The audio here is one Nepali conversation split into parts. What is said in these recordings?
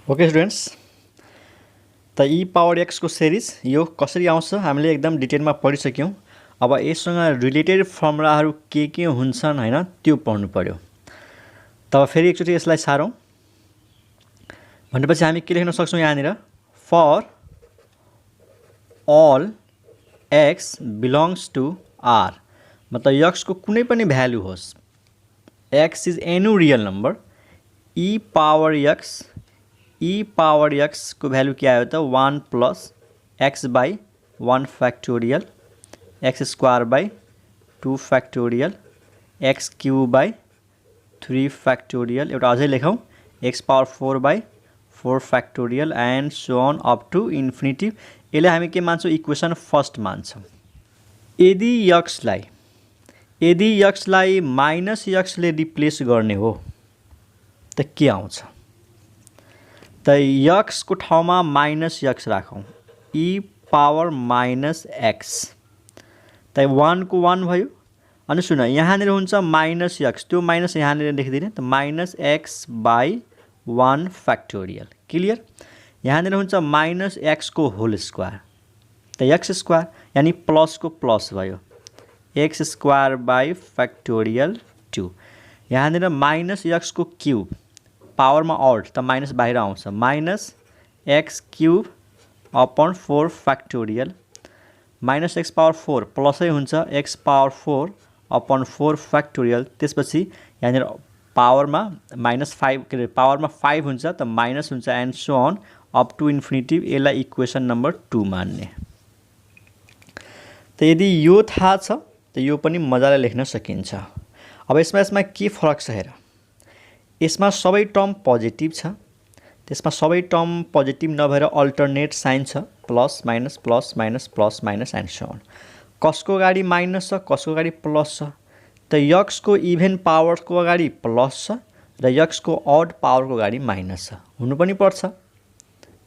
ओके स्टुडेन्ट्स, त ई पावर एक्स को सिरिज यो कसरी आउँछ हामीले एकदम डिटेलमा पढिसक्यौँ। अब यससँग रिलेटेड फर्मुलाहरू के हुन्छन् हैन त्यो पढ्नु पर्यो। तब फेरि एकचोटि यसलाई सारौँ भनेपछि हामी के लेख्न सक्छौँ यहाँनिर, for all x belongs to R, मतलब एक्स को कुनै पनि भ्यालु होस्, x is any real number, e power x को भ्यालु के आयो त 1 plus x by 1 factorial x square by 2 factorial x cube by 3 factorial, एउटा अझै लेखौँ x power 4 by 4 factorial and so on up to infinity. यसलाई हामी के मान्छौँ, इक्वेसन फर्स्ट मान्छौँ। यदि एक्सलाई माइनस एक्सले रिप्लेस गर्ने हो त के आउँछ, त एक्स को ठाउँमा माइनस एक्स राखौँ, ई पावर माइनस एक्स, त 1 को 1 भयो। अनि सुन यहाँनिर हुन्छ माइनस एक्स, त्यो माइनस यहाँनिर लेखिदिने, त minus x by 1 factorial, clear. यहाँनिर हुन्छ माइनस एक्स को होल स्क्वायर, त एक्स स्क्वायर यानी प्लस को प्लस भयो, एक्स स्क्वायर बाई फ्याक्टोरियल 2। यहाँनिर माइनस एक्स को क्यूब, पावर में ऑड त माइनस बाहिर आउँछ, minus x cube upon 4 factorial, minus x power 4 प्लसै हुन्छ एक्स पावर 4 अपन 4 फ्याक्टोरियल। त्यसपछि यहाँनिर पावरमा माइनस 5 के पावरमा 5 हुन्छ त माइनस हुन्छ and so on up to infinity. यसलाई इक्वेसन नम्बर 2 मान्ने। त यदि यो थाहा छ त यो पनि मजाले लेख्न सकिन्छ। अब यसमा के फरक छ हेर, यसमा सबै टर्म पोजिटिभ छ, त्यसमा सबै टर्म पोजिटिभ नभएर अल्टरनेट साइन छ, plus minus plus minus plus minus and so on. कसको अगाडि माइनस छ, कसको अगाडि प्लस छ, त एक्स को इभेन पावरको अगाडि प्लस छ र एक्स को अड पावरको अगाडि माइनस छ, हुनु पनि पर्छ।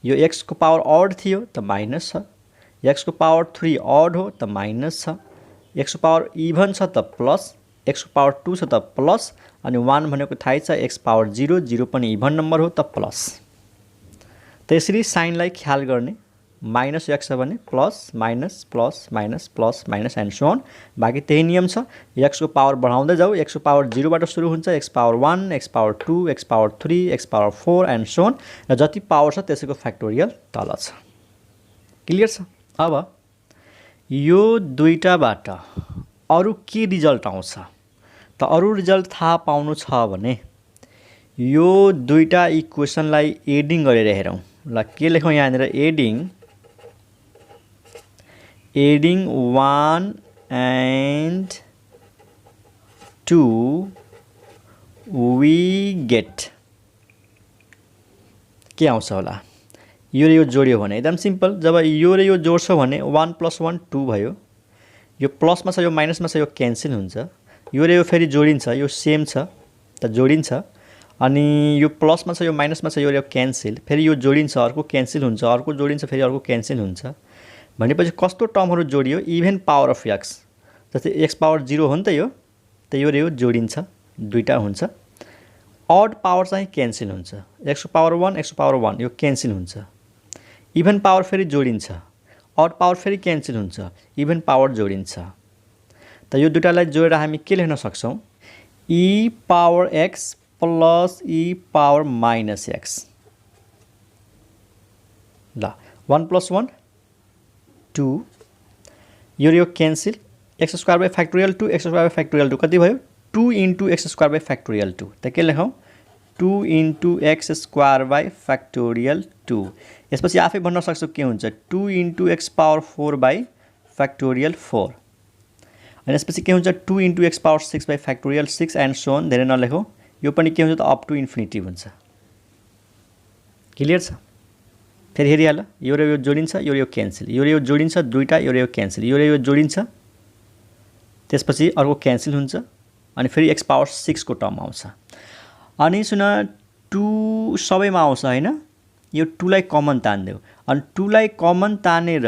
यो एक्स को पावर अड थियो त माइनस छ, एक्स को पावर 3 अड हो त माइनस छ, एक्स को पावर इभन छ त प्लस, एक्स को पावर 2 छ त प्लस, अनि 1 भनेको थाहै छ एक्स पावर 0, 0 पनि इभन नम्बर हो त प्लस। त यसरी साइनलाई ख्याल गर्ने, माइनस एक्स छ भने plus minus plus minus plus minus and so on. बाँकी त्यही नियम छ, एक्स को पावर बढाउँदै जाऊ, एक्स को पावर 0 बाट सुरु हुन्छ, x power 1, x power 2, x power 3, x power 4 and so on, र जति पावर छ त्यसैको फ्याक्टोरियल तल छ। क्लियर छ। अब यो दुईटाबाट अरु के रिजल्ट आउँछ, त अरु रिजल्ट थाहा पाउनु छ भने यो दुईटा इक्वेसनलाई एडिङ गरेर हेरौँ। ल के लेखौँ यहाँनिर, एडिङ 1 एन्ड 2 वी गेट के आउँछ होला, यो र यो जोड्यो भने एकदम सिम्पल। जब यो र यो जोड्छ भने 1 + 1 2 भयो, यो प्लसमा छ यो माइनसमा छ यो क्यान्सल हुन्छ, यो र यो फेरि जोडिन्छ, यो सेम छ त जोडिन्छ, अनि यो प्लसमा छ यो माइनसमा छ यो र यो क्यान्सल, फेरि यो जोडिन्छ अर्को क्यान्सल हुन्छ, अर्को जोडिन्छ फेरि अर्को क्यान्सल हुन्छ। भनेपछि कस्तो टर्महरू जोडियो, इभेन पावर अफ एक्स, जस्तै एक्स पावर 0 हो नि त यो र यो जोडिन्छ, दुईटा हुन्छ। अड पावर चाहिँ क्यान्सल हुन्छ, एक्स पावर 1 एक्स पावर 1 यो क्यान्सल हुन्छ, इभन पावर फेरि जोडिन्छ, अड पावर फेरि क्यान्सल हुन्छ, इभन पावर जोडिन्छ। त यो दुईटालाई जोडेर हामी के लेख्न सक्छौँ, ई power x plus e power minus x. ल 1 + 1 2, यो र यो cancel, x square by factorial 2 x square by factorial 2 कति भयो, 2 × एक्स स्क्वायर बाई फ्याक्टोरियल 2। त के लेखौँ, 2 × एक्स स्क्वायर बाई फ्याक्टोरियल 2। यसपछि आफै भन्न सक्छौ के हुन्छ, 2 × एक्स पावर 4 बाई फ्याक्टोरियल 4। अनि यसपछि के हुन्छ, 2 × x power 6 by factorial 6 and so on. धेरै नलेखौँ, यो पनि के हुन्छ त अप टु इन्फिनिटी हुन्छ। क्लियर छ। फेरि हेरिहाल, यो र यो जोडिन्छ, यो र यो क्यान्सल, यो र यो जोडिन्छ, दुईटा यो र यो क्यान्सल, यो र यो जोडिन्छ, त्यसपछि अर्को क्यान्सल हुन्छ, अनि फेरि एक्स पावर 6 को टर्म आउँछ। अनि सुन 2 सबैमा आउँछ हैन, यो 2 लाई कमन तान्देऊ, अनि 2 लाई कमन तानेर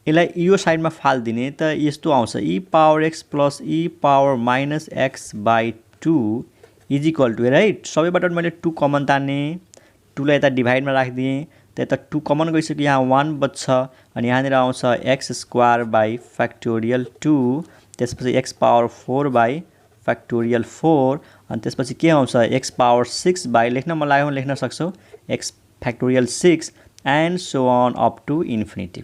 यसलाई यो साइडमा फाल्दिने, त यस्तो आउँछ, e power x plus e power minus x by 2 is equal to, right, सबैबाट मैले 2 कमन ताने, 2लाई यता डिभाइडमा राखिदिएँ त यता 2 कमन गइसक्यो यहाँ 1 बच्छ अनि यहाँनिर आउँछ x स्क्वायर बाई फ्याक्टोरियल 2 त्यसपछि x पावर 4 बाई फ्याक्टोरियल 4 अनि त्यसपछि के आउँछ x पावर 6 बाई लेख्न मन लाग्यो भने लेख्न सक्छौ x factorial 6 and so on up to infinity.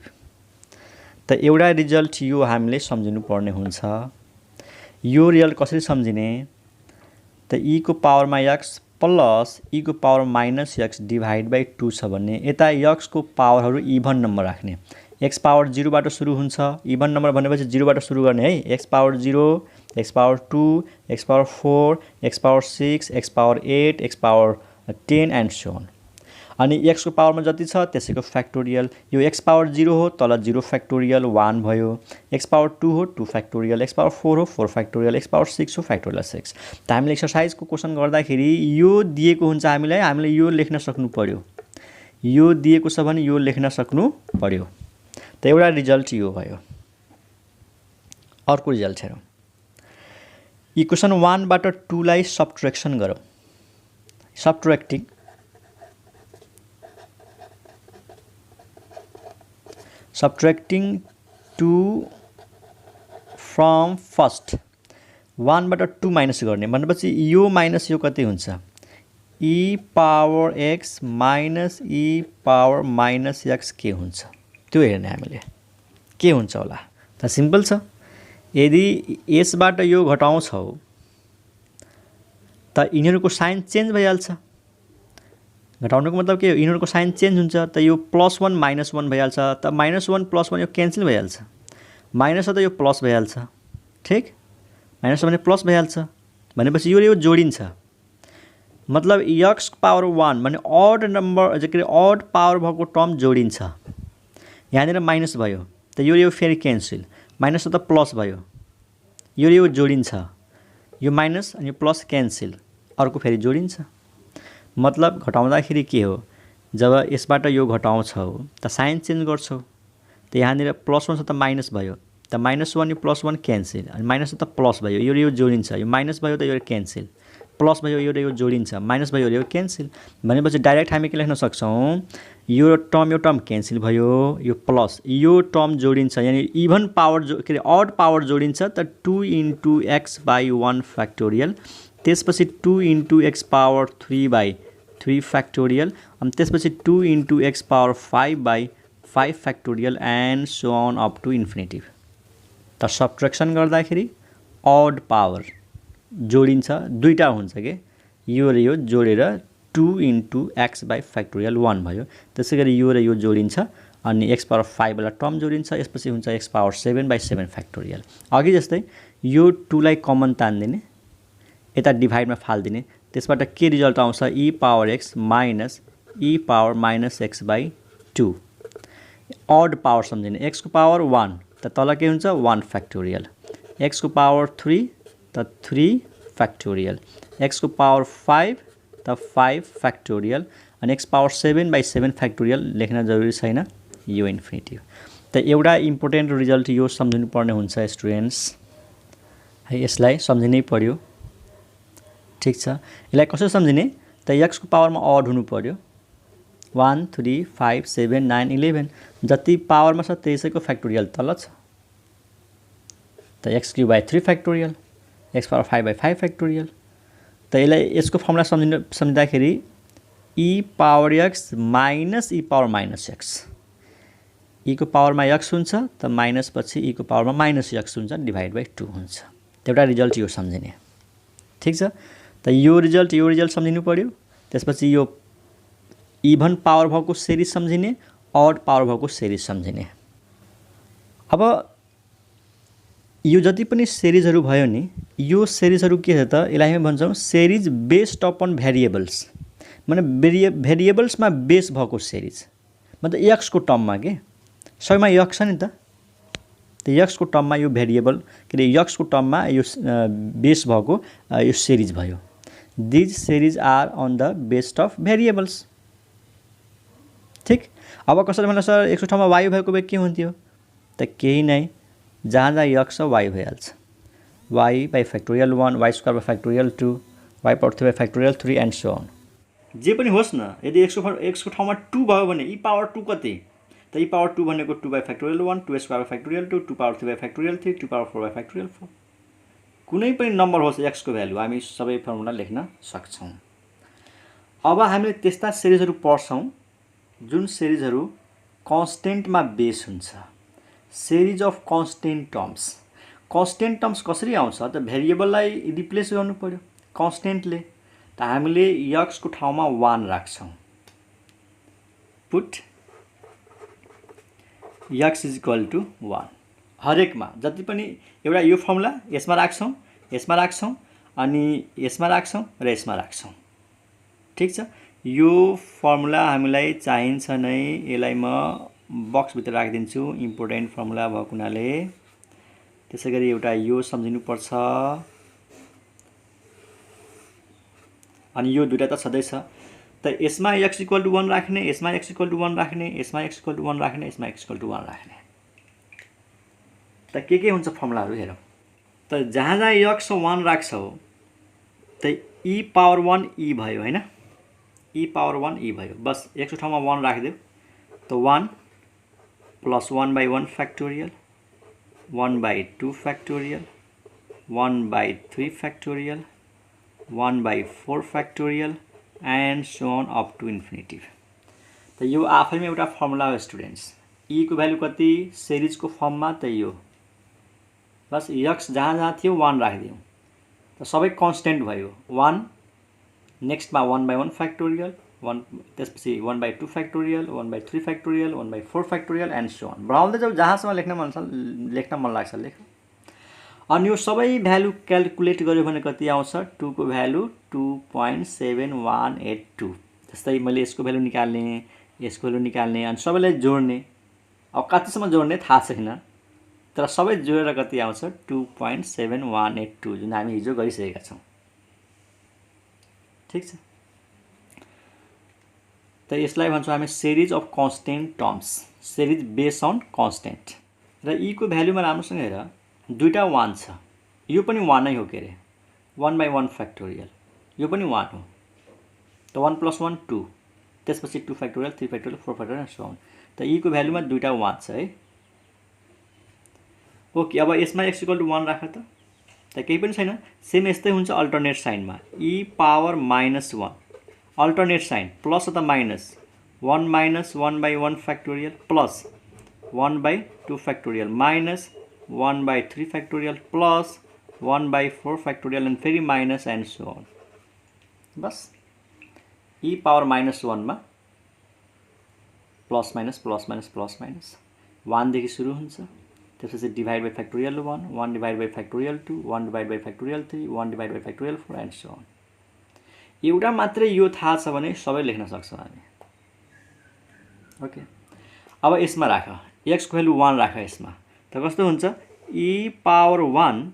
त एउटा रिजल्ट यो हामीले सम्झिनु पर्ने हुन्छ। यो रिजल्ट कसरी सम्झिने त e को पावरमा x प्लस e को power minus x divide by 2 छ भन्ने यता x को पावरहरू इभन नम्बर राख्ने। x पावर 0 बाट सुरु हुन्छ इभन नम्बर भनेपछि 0 बाट सुरु गर्ने है। x power 0 x power 2 x power 4 x power 6 x power 8 x power 10 and so on. अनि x को पावरमा जति छ त्यसैको फ्याक्टोरियल। यो x पावर 0 हो तल 0 फ्याक्टोरियल 1 भयो, x पावर 2 हो 2 फ्याक्टोरियल, x पावर 4 हो 4 फ्याक्टोरियल, x पावर 6 हो फ्याक्टोरियल 6। त हामीले एक्सरसाइजको क्वेसन गर्दाखेरि यो दिएको हुन्छ हामीलाई, हामीले यो लेख्न सक्नु पर्यो। यो दिएको छ भने यो लेख्न सक्नु पर्यो। त एउटा रिजल्ट यो भयो। अर्को रिजल्ट हेरौँ। इक्वेसन 1 बाट 2 लाई सबट्र्याक्सन गरौँ। सबट्र्याक्टिङ subtracting 2 from first 1 बाट 2 माइनस गर्ने भनेपछि यो माइनस यो कति हुन्छ e power x minus e power minus x के हुन्छ त्यो हेर्ने हामीले के हुन्छ होला त सिम्पल छ। यदि यसबाट यो घटाउँछौ त यिनीहरुको साइन चेन्ज भइहाल्छ। घटाउनुको मतलब के हो यिनीहरुको साइन चेन्ज हुन्छ त यो +1 -1 भइहाल्छ त -1 +1 यो क्यान्सल भइहाल्छ। माइनस त यो प्लस भइहाल्छ। ठीक माइनस भने प्लस भइहाल्छ भनेपछि यो जोडिन्छ। मतलब x पावर 1 भने ऑड नम्बर जके ऑड पावर भएको टर्म जोडिन्छ। यहाँनिर माइनस भयो त यो फेरि क्यान्सल माइनस त प्लस भयो यो जोडिन्छ। यो माइनस अनि प्लस क्यान्सल अर्को फेरि जोडिन्छ। मतलब घटाउँदाखेरि के हो जब यसबाट यो घटाउँछौ त साइन चेन्ज गर्छौ त यहाँनिर +1 छ त माइनस भयो त -1 यो +1 क्यान्सल अनि माइनस त प्लस भयो यो जोडिन्छ। यो माइनस भयो त यो क्यान्सल प्लस भयो यो जोडिन्छ माइनस भयो यो क्यान्सल भनेपछि डाइरेक्ट हामी के लेख्न सक्छौं यो टर्म क्यान्सल भयो यो प्लस यो टर्म जोडिन्छ यानी इभन पावर के ऑड पावर जोडिन्छ त 2 * x / 1 फ्याक्टोरियल त्यसपछि 2 * x पावर 3 / 3 फ्याक्टोरियल अनि त्यसपछि 2 * x power 5 / 5 factorial and so on up to infinity. त सबट्र्याक्सन गर्दाखेरि ऑड पावर जोडिन्छ दुईटा हुन्छ के यो र यो जोडेर 2 * x / फ्याक्टोरियल 1 भयो। त्यसैगरी यो र यो जोडिन्छ अनि x पावर 5 वाला टर्म जोडिन्छ यसपछि हुन्छ x पावर 7 / 7 फ्याक्टोरियल। अघि जस्तै यो 2 लाई कमन तान्दिने यता डिभाइडमा फाल्दिने त्यसबाट के रिजल्ट आउँछ e power x minus e power -x / 2 odd power सम्झिने x को पावर 1 त तल के हुन्छ 1 फ्याक्टोरियल x को पावर 3 त 3 फ्याक्टोरियल x को पावर 5 त 5 फ्याक्टोरियल अनि x पावर 7 / 7 फ्याक्टोरियल लेख्न जरुरी छैन यो इन्फिनिटी। त एउटा इम्पोर्टेन्ट रिजल्ट यो सम्झिनु पर्ने हुन्छ स्टुडेन्ट्स है यसलाई सम्झिनै पर्यो। ठीक छ यसलाई कसरी सम्झिने त x को पावरमा ऑड हुनु पर्यो 1 3 5 7 9 11 जति पावरमा छ त्यसैको फ्याक्टोरियल तल छ त x³ / 3 factorial x power 5 / 5 factorial. त यसलाई यसको फर्मुला सम्झिँदाखेरि e power x minus e power -x e को पावरमा x हुन्छ त माइनस पछि e को पावरमा -x हुन्छ डिभाइड बाइ 2 हुन्छ। त एउटा रिजल्ट यो सम्झिने। ठीक छ त यो रिजल्ट सम्झिनु पर्यो। त्यसपछि यो इभन पावर भएको सिरिज सम्झिने ऑड पावर भएको सिरिज सम्झिने। अब यो जति पनि सिरिजहरु भयो नि यो सिरिजहरु के छ त यसलाई हामी भन्छौं सिरिज बेस्ड अपन भेरिएबल्स माने भेरिएबल्समा बेस भएको सिरिज मतलब x को टर्ममा के सबैमा x छ नि त x को टर्ममा यो भेरिएबल के x को टर्ममा यो बेस भएको यो सिरिज भयो। These series are on the based of variables। ठीक अब कसरी भन्नु सर एक ठाउँमा y भएको भए के हुन्थ्यो त केही नै जहाँ x छ y भइहाल्छ y / factorial 1 y² / factorial 2 y power 3 / factorial 3 and so on. जे पनि होस् न, यदि x को ठाउँमा 2 भयो भने e पावर 2 कति त e पावर 2 भनेको 2 by factorial 1, 2 square by factorial 2, 2 power 3 by factorial 3, 2 power 4 by factorial 4। कुनै पनि नम्बर होस् x को भ्यालु हामी सबै फर्मुला लेख्न सक्छौं। अब हामीले त्यस्ता सिरिजहरु पढ्छौं जुन सिरिजहरु कन्स्टेन्टमा बेस हुन्छ। Series of constant terms. Constant terms कसरी आउँछ त भेरिएबललाई रिप्लेस गर्नु पर्यो कन्स्टेन्टले, त हामीले x को ठाउँमा 1 राख्छौं। Put x is equal to 1 हरेकमा जति पनि एउटा यो फर्मुला यसमा राख्छौं अनि यसमा राख्छौं र यसमा राख्छौं। ठीक छ, यो फर्मुला हामीलाई चाहिन्छ नै, यसलाई म बक्स भित्र राखिदिन्छु इम्पोर्टेन्ट फर्मुला भएको हुनाले। त्यसैगरी एउटा यो सम्झिनु पर्छ अनि यो दुईटा त छँदै छ। त यसमा x इक्वल टु 1 राख्ने, यसमा x इक्वल टु 1 राख्ने, यसमा x इक्वल टु 1 राख्ने, यसमा x इक्वल टु 1 राख्ने। त के हुन्छ फर्मुलाहरु हेरौं। त जहाँ जहाँ x 1 राख्छौ त e पावर 1 e भयो हैन, e पावर 1 e भयो। बस x को ठाउँमा 1 राखिदेऊ त 1 plus 1 by 1 factorial, 1 by 2 factorial, 1 by 3 factorial, 1 by 4 factorial and so on up to infinity. त यो आफैमा एउटा फर्मुला हो स्टुडेन्ट्स। e को भ्यालु कति सिरिजको फर्ममा त यो। बस x जहाँ जहाँ थियो 1 राखिदियौ त सबै कन्स्टेन्ट भयो। 1 नेक्स्टमा 1 बाई 1 फ्याक्टोरियल, 1 त्यसपछि 1 by 2 factorial, 1 by 3 factorial, 1 by 4 factorial and so on. बढाउँदै जाऊ जहाँसम्म लेख्न मन लाग्छ लेख। अनि यो सबै भ्यालु क्याल्कुलेट गर्यो भने कति आउँछ? 2 को भ्यालु 2.7182। जस्तै मैले यसको भ्यालु निकाल्ने, यसको भ्यालु निकाल्ने अनि सबैलाई जोड्ने। अब कतिसम्म जोड्ने थाहा छैन, तर सबै जोडेर कति आउँछ? 2.7182 जुन हामी हिजो गरिसकेका छौं। ठीक छ, त यसलाई भन्छौं हामी series of constant terms, series based on constant. र e को भ्यालुमा राम्रोसँग हेर, दुईटा 1 छ, यो पनि 1 नै हो के रे, 1 बाई 1 फ्याक्टोरियल, यो पनि 1 हो। त 1 प्लस 1 2, त्यसपछि 2 factorial, 3 factorial, 4 factorial and so on. त e को भ्यालुमा दुईटा 1 छ है। ओके, अब यसमा x इक्वल टु 1 राख त केही पनि छैन, सेम यस्तै हुन्छ अल्टरनेट साइनमा। e power minus 1 alternate sign, plus अथवा minus, 1 minus 1 by 1 factorial plus 1 by 2 factorial minus 1 by 3 factorial plus 1 by 4 factorial and फेरि माइनस एन्ड सो अन। बस e पावर माइनस 1 मा plus minus plus minus plus minus 1 देखि सुरु हुन्छ, त्यसपछि divide by factorial 1, 1 divide by factorial 2, 1 divide by factorial 3, 1 divide by factorial 4 and so on. एउटा मात्रै यो थाहा छ भने सबै लेख्न सक्छौं हामी। ओके, अब यसमा राख, x को भ्यालु 1 राख यसमा, त कस्तो हुन्छ? e power 1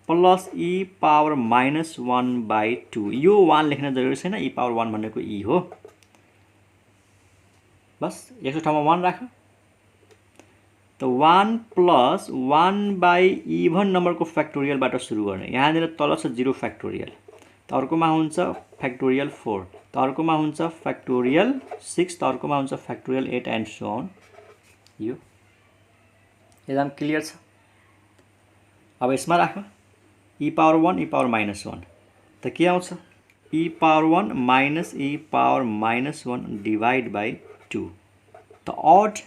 plus e power minus 1 by 2। यो 1 लेख्न जरुरी छैन, e पावर 1 भनेको e हो। बस x को ठाउँमा 1 राख, त 1 प्लस 1 बाई इभन नम्बरको फ्याक्टोरियलबाट सुरु गर्ने। यहाँनिर तल छ 0 फ्याक्टोरियल, त अर्कोमा हुन्छ फ्याक्टोरियल 4, त अर्कोमा हुन्छ फ्याक्टोरियल 6, त अर्कोमा हुन्छ फ्याक्टोरियल 8 एन्ड सो अन। यो एकदम क्लियर छ। अब यसमा राख, e power 1 e power minus 1, त के आउँछ? e power 1 minus e power minus 1 divide by 2। त अड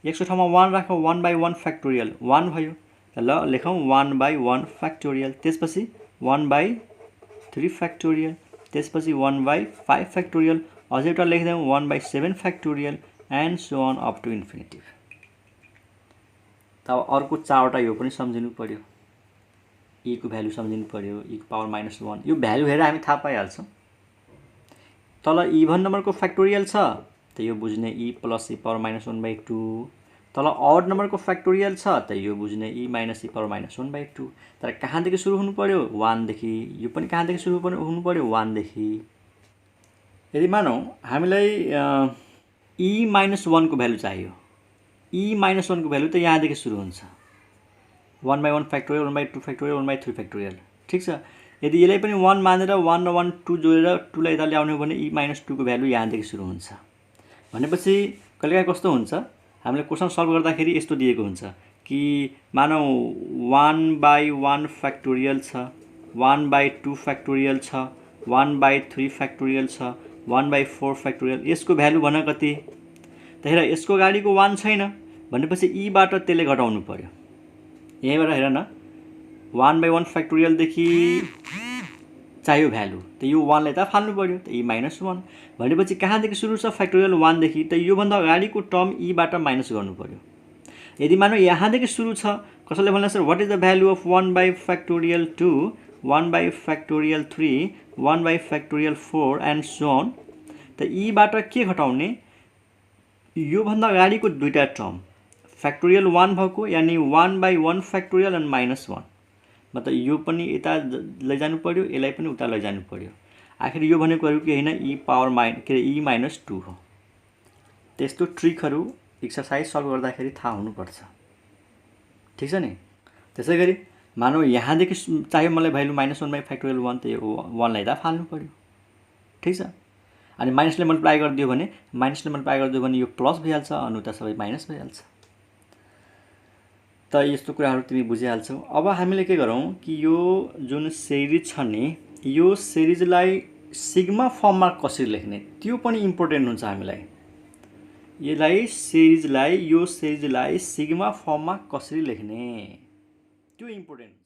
x को ठाउँमा 1 राख, 1 बाई 1 फ्याक्टोरियल 1 भयो, त ल लेखौं 1 बाई 1 फ्याक्टोरियल, त्यसपछि 1 बाई 3 फ्याक्टोरियल, त्यसपछि 1 बाई 5 फ्याक्टोरियल, अझै एउटा लेख्दैनौं 1 by 7 factorial and so on up to infinity. त अब अर्को 4वटा यो पनि सम्झिनु पर्यो, e को भ्यालु सम्झिनु पर्यो, e को पावर माइनस 1। यो भ्यालु हेरेर हामी थाहा पाइहाल्छौं। तल इभन नम्बरको फ्याक्टोरियल छ त यो बुझ्ने e plus e power minus 1 by 2। तल अड नम्बरको फ्याक्टोरियल छ त यो बुझ्ने e minus e power minus 1 by 2। तर कहाँदेखि सुरु हुनु पर्यो? 1 देखि। यो पनि कहाँदेखि सुरु हुनु पर्यो? 1 देखि। यदि मानौं हामीलाई e माइनस 1 को भ्यालु चाहियो, e माइनस 1 को भ्यालु त यहाँदेखि सुरु हुन्छ, 1 by 1 factorial, 1 by 2 factorial, 1 by 3 factorial. ठीक छ, यदि यसलाई पनि 1 मानेर 1 र 1 2 जोडेर 2 लाई यता ल्याउने हो भने e - 2 को भ्यालु यहाँदेखि सुरु हुन्छ। भनेपछि कहिलेकाहीँ कस्तो हुन्छ, हामीले क्वेसन सल्भ गर्दाखेरि यस्तो दिएको हुन्छ कि मानौ 1/1 फ्याक्टोरियल छ, 1/2 फ्याक्टोरियल छ, 1/3 फ्याक्टोरियल छ, 1/4 फ्याक्टोरियल। यसको भ्यालु भन कति? त हेर यसको अगाडिको 1 छैन भनेपछि e बाट त्यसले घटाउनु पर्यो। यहीँबाट हेर न 1/1 फ्याक्टोरियल देखि चाहियो भ्यालु, त यो 1 लाई त फाल्नु पर्यो, त e - 1 भनेपछि कहाँदेखि सुरु छ? फ्याक्टोरियल 1 देखि, त यो भन्दा अगाडिको टर्म e बाट माइनस गर्नु पर्यो। यदि मानौ यहाँदेखि सुरु छ, कसैले भन्ला sir what is the value of 1/2, 1/3, 1/4 and so on, त e बाट के घटाउने? यो भन्दा अगाडिको दुईटा टर्म फ्याक्टोरियल 1 भएको, यानी 1/1 फ्याक्टोरियल एन्ड -1, मतलब यो पनि यता लैजानु पर्यो, यसलाई पनि उता लैजानु पर्यो। आखिर यो भनेको अरु के हैन e - 2 हो। त्यस्तो ट्रिकहरु एक्सरसाइज सल्भ गर्दाखेरि थाहा हुनुपर्छ। ठीक छ नि? त्यसैगरी मानौ यहाँदेखि चाहियो मलाई भ्यालु -1/1 त यो 1 लाई त फाल्नु पर्यो। ठीक छ? अनि माइनसले मल्टिप्लाई गरिदियो भने यो प्लस भइहाल्छ, अनि उता सबै माइनस भइहाल्छ। त यस्तो कुराहरु तिमी बुझिहाल्छौ। अब हामीले के गरौँ कि यो जुन सिरिज छ नि, यो सिरिजलाई सिग्मा फर्ममा कसरी लेख्ने त्यो पनि इम्पोर्टेन्ट हुन्छ हामीलाई। यो सिरिजलाई सिग्मा फर्ममा कसरी लेख्ने त्यो इम्पोर्टेन्ट।